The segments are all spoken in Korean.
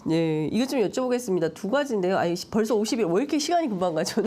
네, 이것 좀 여쭤보겠습니다. 두 가지인데요. 아니, 벌써 50일, 왜 이렇게 시간이 금방 가죠?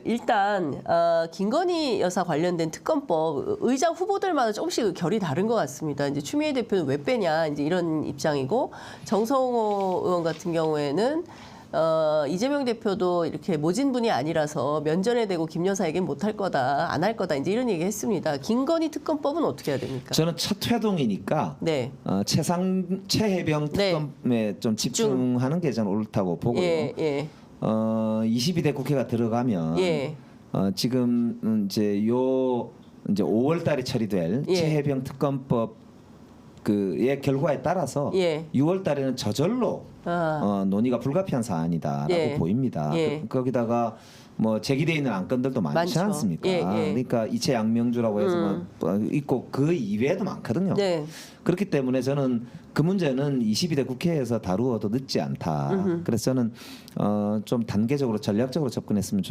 일단 김건희 여사 관련된 특검법 의장 후보들마다 조금씩 결이 다른 것 같습니다. 이제 추미애 대표는 왜 빼냐 이제 이런 입장이고 정성호 의원 같은 경우에는 이재명 대표도 이렇게 모진 분이 아니라서 면전에 대고 김 여사에겐 못할 거다, 안 할 거다 이제 이런 얘기 했습니다. 김건희 특검법은 어떻게 해야 됩니까? 저는 첫 회동이니까 네. 최해병 특검에 좀 집중하는 게 저는 옳다고 보고요. 예. 22대 국회가 들어가면 지금 이제 5월달에 처리될 최해병 특검법 그의 결과에 따라서 6월달에는 저절로 논의가 불가피한 사안이다라고 보입니다. 거기다가 뭐 제기되어 있는 안건들도 많지 않습니까? 그러니까 이체 양명주라고 해서 있고 그 이외에도 많거든요. 그렇기 때문에 저는 그 문제는 22대 국회에서 다루어도 늦지 않다. 그래서 저는 좀 단계적으로 전략적으로 접근했으면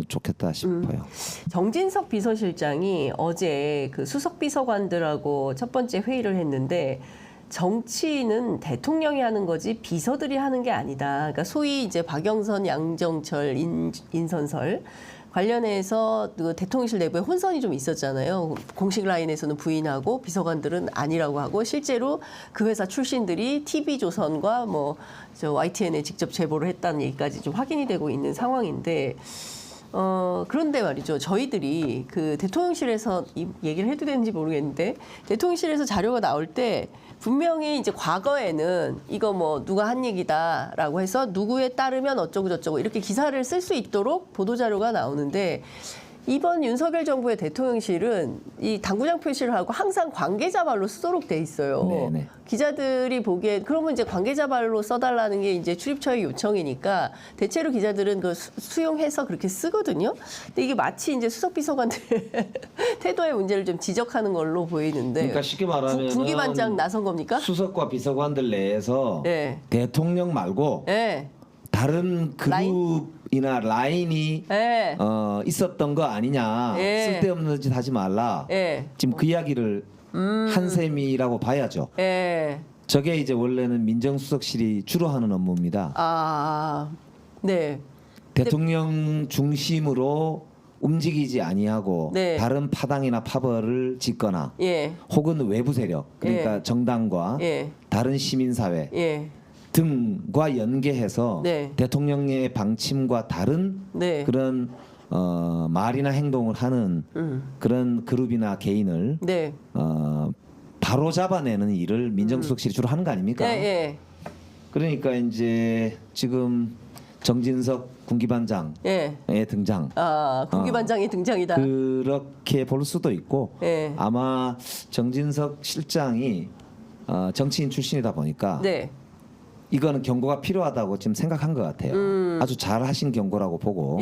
좋겠다 싶어요. 정진석 비서실장이 어제 그 수석 비서관들하고 첫 번째 회의를 했는데 정치는 대통령이 하는 거지 비서들이 하는 게 아니다. 그러니까 소위 이제 박영선, 양정철, 인선설 관련해서 그 대통령실 내부에 혼선이 좀 있었잖아요. 공식 라인에서는 부인하고 비서관들은 아니라고 하고 실제로 그 회사 출신들이 TV조선과 뭐 저 YTN에 직접 제보를 했다는 얘기까지 좀 확인이 되고 있는 상황인데 그런데 말이죠. 저희들이 그 대통령실에서 이 얘기를 해도 되는지 모르겠는데 대통령실에서 자료가 나올 때 분명히 이제 과거에는 이거 뭐 누가 한 얘기다라고 해서 누구에 따르면 어쩌고 저쩌고 이렇게 기사를 쓸 수 있도록 보도자료가 나오는데 이번 윤석열 정부의 대통령실은 이 당구장 표시를 하고 항상 관계자 말로 쓰도록 돼 있어요. 네네. 기자들이 보기에 그러면 이제 관계자 말로 써달라는 게 이제 출입처의 요청이니까 대체로 기자들은 그 수용해서 그렇게 쓰거든요. 근데 이게 마치 이제 수석 비서관들 태도의 문제를 좀 지적하는 걸로 보이는데. 그러니까 쉽게 말하면 군기반장 나선 겁니까? 수석과 비서관들 내에서 대통령 말고 다른 그룹이나 라인이 있었던 거 아니냐. 쓸데없는 짓 하지 말라. 지금 그 이야기를 한 셈이라고 봐야죠. 저게 이제 원래는 민정수석실이 주로 하는 업무입니다. 대통령 중심으로 움직이지 아니하고 다른 파당이나 파벌을 짓거나 혹은 외부 세력 그러니까 정당과 다른 시민사회 등과 연계해서 대통령의 방침과 다른 그런 말이나 행동을 하는 그런 그룹이나 개인을 바로 잡아내는 일을 민정수석실이 주로 하는 거 아닙니까? 그러니까 이제 지금 정진석 군기반장의 등장. 군기반장의 등장이다. 그렇게 볼 수도 있고 아마 정진석 실장이 정치인 출신이다 보니까 이거는 경고가 필요하다고 지금 생각한 것 같아요. 아주 잘하신 경고라고 보고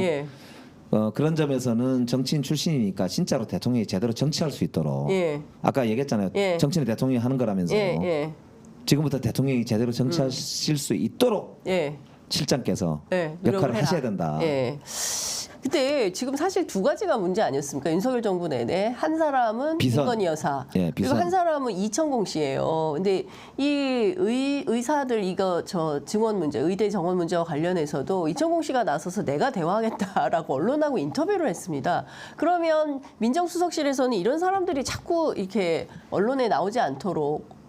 그런 점에서는 정치인 출신이니까 진짜로 대통령이 제대로 정치할 수 있도록 아까 얘기했잖아요. 정치는 대통령이 하는 거라면서 지금부터 대통령이 제대로 정치하실 수 있도록 실장께서 역할을 하셔야 된다. 근데 지금 사실 두 가지가 문제 아니었습니까? 윤석열 정부 내내 한 사람은 김건희 여사 그리고 한 사람은 이천공 씨예요. 근데 이 의사들 이거 저 증원 문제, 의대 정원 문제와 관련해서도 이천공 씨가 나서서 내가 대화하겠다라고 언론하고 인터뷰를 했습니다. 그러면 민정수석실에서는 이런 사람들이 자꾸 이렇게 언론에 나오지 않도록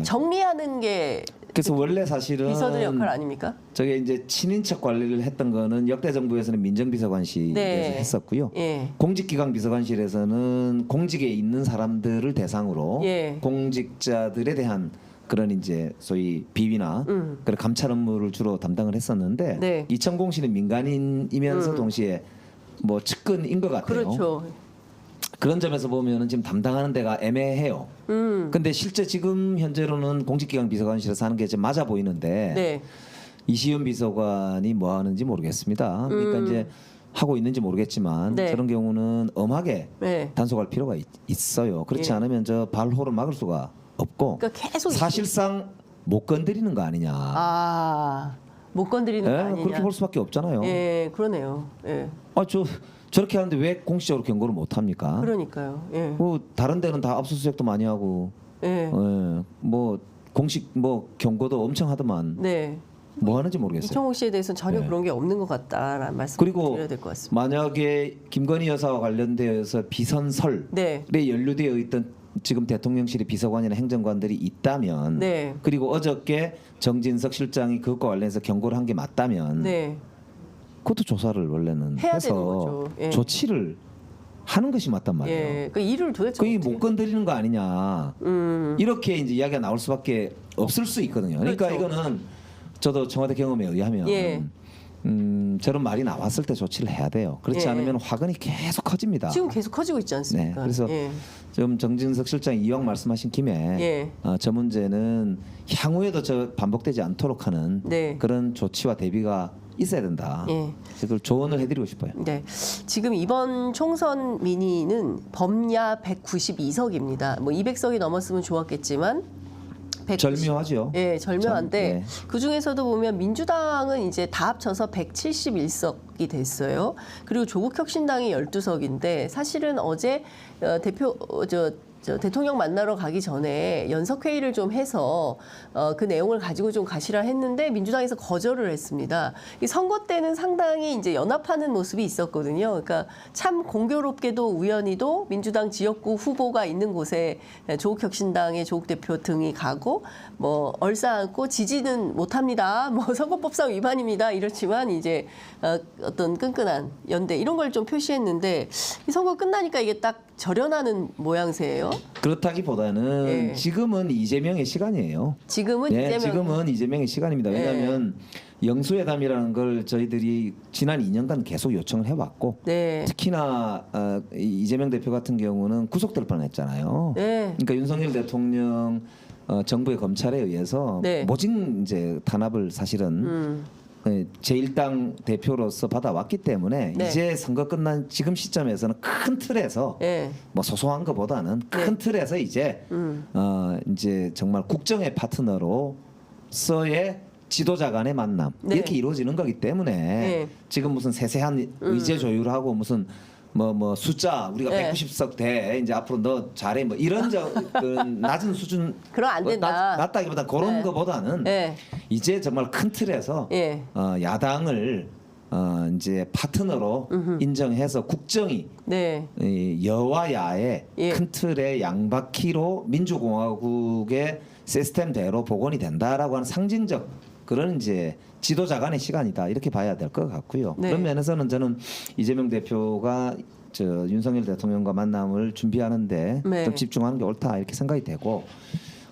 정리하는 게 그래서 원래 사실은 비서들의 역할 아닙니까? 저게 이제 친인척 관리를 했던 거는 역대 정부에서는 민정비서관실에서 했었고요. 공직기강 비서관실에서는 공직에 있는 사람들을 대상으로 공직자들에 대한 그런 이제 소위 비위나 그런 감찰 업무를 주로 담당을 했었는데 이천공실은 민간인이면서 동시에 뭐 측근인 것 같아요. 그렇죠. 그런 점에서 보면은 지금 담당하는 데가 애매해요. 근데 실제 지금 현재로는 공직기강 비서관실에서 하는 게 좀 맞아 보이는데 이시연 비서관이 뭐 하는지 모르겠습니다. 그러니까 이제 하고 있는지 모르겠지만 저런 경우는 엄하게 단속할 필요가 있어요. 그렇지 않으면 저 발호를 막을 수가 없고 그러니까 계속 사실상 못 건드리는 거 아니냐. 못 건드리는 거 아니냐. 그렇게 볼 수밖에 없잖아요. 그러네요. 저렇게 하는데 왜 공식적으로 경고를 못 합니까? 그러니까요. 뭐 다른 데는 다 압수수색도 많이 하고 뭐 공식 뭐 경고도 엄청 하더만 네. 뭐 하는지 모르겠어요. 이청호 씨에 대해서는 전혀 네. 그런 게 없는 것 같다라는 말씀 그리고 드려야 될 것 같습니다. 만약에 김건희 여사와 관련되어서 비선설에 네. 연루되어 있던 지금 대통령실의 비서관이나 행정관들이 있다면 네. 그리고 어저께 정진석 실장이 그것과 관련해서 경고를 한 게 맞다면 네. 그것도 조사를 원래는 해야 되는 해서 거죠. 예. 조치를 하는 것이 맞단 말이에요. 예. 그 일을 도대체 그게 어떻게? 못 건드리는 거 아니냐. 이렇게 이제 이야기가 나올 수밖에 없을 수 있거든요. 그러니까 그렇죠. 이거는 저도 청와대 경험에 의하면 예. 저런 말이 나왔을 때 조치를 해야 돼요. 그렇지 예. 않으면 화근이 계속 커집니다. 지금 계속 커지고 있지 않습니까? 네, 그래서 예. 지금 정진석 실장이 이왕 말씀하신 김에 예. 저 문제는 향후에도 저 반복되지 않도록 하는 네. 그런 조치와 대비가 있어야 된다. 예. 그걸 조언을 해드리고 싶어요. 네. 지금 이번 총선 민의는 범야 192석입니다. 뭐 200석이 넘었으면 좋았겠지만 190. 절묘하죠. 예, 절묘한데 네. 그 중에서도 보면 민주당은 이제 다 합쳐서 171석이 됐어요. 그리고 조국혁신당이 12석인데 사실은 어제 대통령 만나러 가기 전에 연석회의를 좀 해서 그 내용을 가지고 좀 가시라 했는데 민주당에서 거절을 했습니다. 이 선거 때는 상당히 이제 연합하는 모습이 있었거든요. 그러니까 참 공교롭게도 우연히도 민주당 지역구 후보가 있는 곳에 조국혁신당의 조국 대표 등이 가고 뭐 얼싸안고 지지는 못합니다. 뭐 선거법상 위반입니다. 이렇지만 이제 어떤 끈끈한 연대 이런 걸 좀 표시했는데 이 선거 끝나니까 이게 딱 절연하는 모양새예요. 그렇다기보다는 예. 지금은 이재명의 시간이에요. 지금은 네, 이재명. 지금은 이재명의 시간입니다. 왜냐하면 영수회담이라는 걸 저희들이 지난 2년간 계속 요청을 해왔고 네. 특히나 이재명 대표 같은 경우는 구속될 뻔했잖아요. 네. 그러니까 윤석열 대통령 정부의 검찰에 의해서 네. 모진 이제 탄압을 사실은 제1당 대표로서 받아왔기 때문에 네. 이제 선거 끝난 지금 시점에서는 큰 틀에서 네. 뭐 소소한 것보다는 큰 틀에서 이제 이제 정말 국정의 파트너로서의 지도자 간의 만남 네. 이렇게 이루어지는 거기 때문에 네. 지금 무슨 세세한 의제 조율하고 무슨 뭐 숫자 우리가 네. 190석 돼 이제 앞으로 너 잘해 뭐 이런 그 낮은 수준 그럼 안 된다. 낮다기보다 그런 네. 거보다는 네. 이제 정말 큰 틀에서 예. 야당을 이제 파트너로 인정해서 국정이 네. 이 여와 야의 예. 큰 틀의 양바퀴로 민주공화국의 시스템대로 복원이 된다라고 하는 상징적 그런 이제 지도자 간의 시간이다 이렇게 봐야 될 것 같고요. 네. 그런 면에서는 저는 이재명 대표가 윤석열 대통령과 만남을 준비하는데 네. 좀 집중하는 게 옳다 이렇게 생각이 되고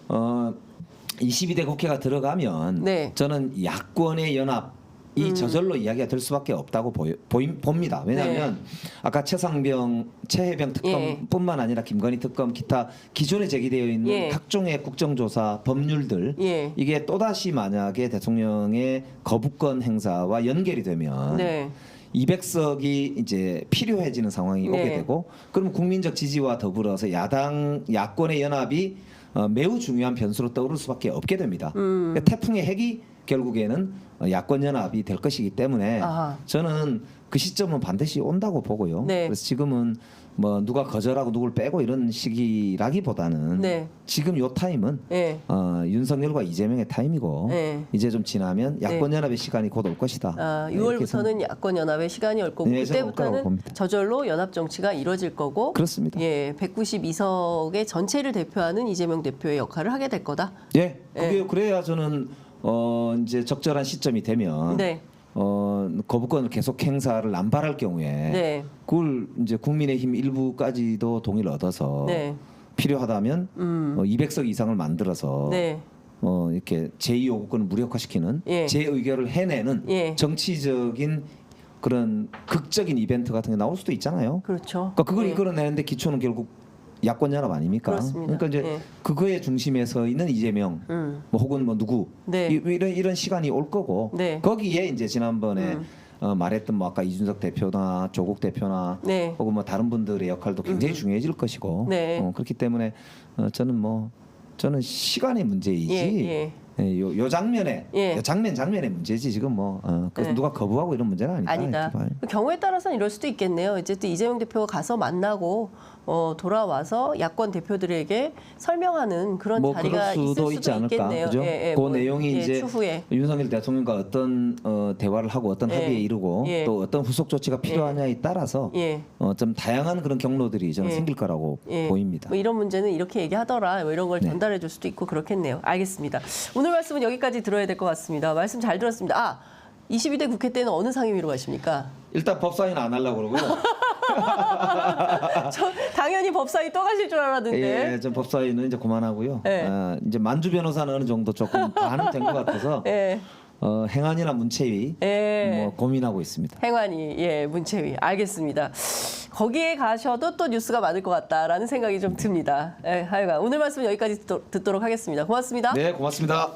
22대 국회가 들어가면 네. 저는 야권의 연합이 저절로 이야기가 될 수밖에 없다고 봅니다. 왜냐하면 아까 최해병 특검뿐만 아니라 김건희 특검 기타 기존에 제기되어 있는 예. 각종의 국정조사 법률들 예. 이게 또다시 만약에 대통령의 거부권 행사와 연결이 되면 네. 200석이 이제 필요해지는 상황이 네. 오게 되고 그럼 국민적 지지와 더불어서 야권의 연합이 매우 중요한 변수로 떠오를 수밖에 없게 됩니다. 그러니까 태풍의 핵이 결국에는 야권 연합이 될 것이기 때문에 아하. 저는 그 시점은 반드시 온다고 보고요. 네. 그래서 지금은 뭐 누가 거절하고 누굴 빼고 이런 시기라기보다는 네. 지금 요 타임은 예. 윤석열과 이재명의 타임이고 네. 이제 좀 지나면 야권 연합의 시간이 곧 올 것이다. 네, 이렇게 6월부터는 야권 연합의 시간이 올 거고 네, 저는 올 거라고 그때부터는 봅니다. 저절로 연합 정치가 이루어질 거고 그렇습니다. 예, 192석의 전체를 대표하는 이재명 대표의 역할을 하게 될 거다. 예, 그게 그래야 저는 이제 적절한 시점이 되면 네. 거부권을 계속 행사를 안 바랄 경우에 네. 그걸 이제 국민의힘 일부까지도 동의를 얻어서 네. 필요하다면 200석 이상을 만들어서 네. 이렇게 제2요구권을 무력화시키는 예. 재의결을 해내는 예. 정치적인 그런 극적인 이벤트 같은 게 나올 수도 있잖아요. 그렇죠. 그러니까 그걸 예. 이끌어내는데 기초는 결국 야권 연합 아닙니까? 그렇습니다. 그러니까 이제 예. 그거의 중심에 서 있는 이재명, 뭐 혹은 뭐 누구 네. 이런 시간이 올 거고 네. 거기에 이제 지난번에 말했던 뭐 아까 이준석 대표나 조국 대표나 네. 혹은 뭐 다른 분들의 역할도 굉장히 중요해질 것이고 네. 그렇기 때문에 저는 시간의 문제이지. 예. 요 장면에 예. 요 장면의 문제지 지금 그래서 네. 누가 거부하고 이런 문제는 아니다. 아니다. 이렇게 봐요. 경우에 따라서는 이럴 수도 있겠네요. 어쨌든 이재명 대표가 가서 만나고 돌아와서 야권 대표들에게 설명하는 그런 뭐 자리가 그럴 수도 있을 있지 수도 않을까, 있겠네요. 그죠? 그 내용이 이제 추후에. 윤석열 대통령과 어떤 대화를 하고 어떤 합의에 이르고 또 어떤 후속 조치가 필요하냐에 따라서 좀 다양한 그런 경로들이 저는 생길 거라고 보입니다. 뭐 이런 문제는 이렇게 얘기하더라. 뭐 이런 걸 네. 전달해 줄 수도 있고 그렇겠네요. 알겠습니다. 오늘 말씀은 여기까지 들어야 될 것 같습니다. 말씀 잘 들었습니다. 22대 국회 때는 어느 상임위로 가십니까? 일단 법사위는 안 하려고 그러고요. 저 당연히 법사위 또 가실 줄 알았는데. 예, 좀 법사위는 이제 그만하고요. 네. 이제 만주 변호사는 어느 정도 조금 반응된 것 같아서 예. 행안위나 문체위 뭐 고민하고 있습니다. 행안위, 문체위. 알겠습니다. 거기에 가셔도 또 뉴스가 많을 것 같다라는 생각이 좀 듭니다. 하여간 오늘 말씀 여기까지 듣도록 하겠습니다. 고맙습니다. 네, 고맙습니다.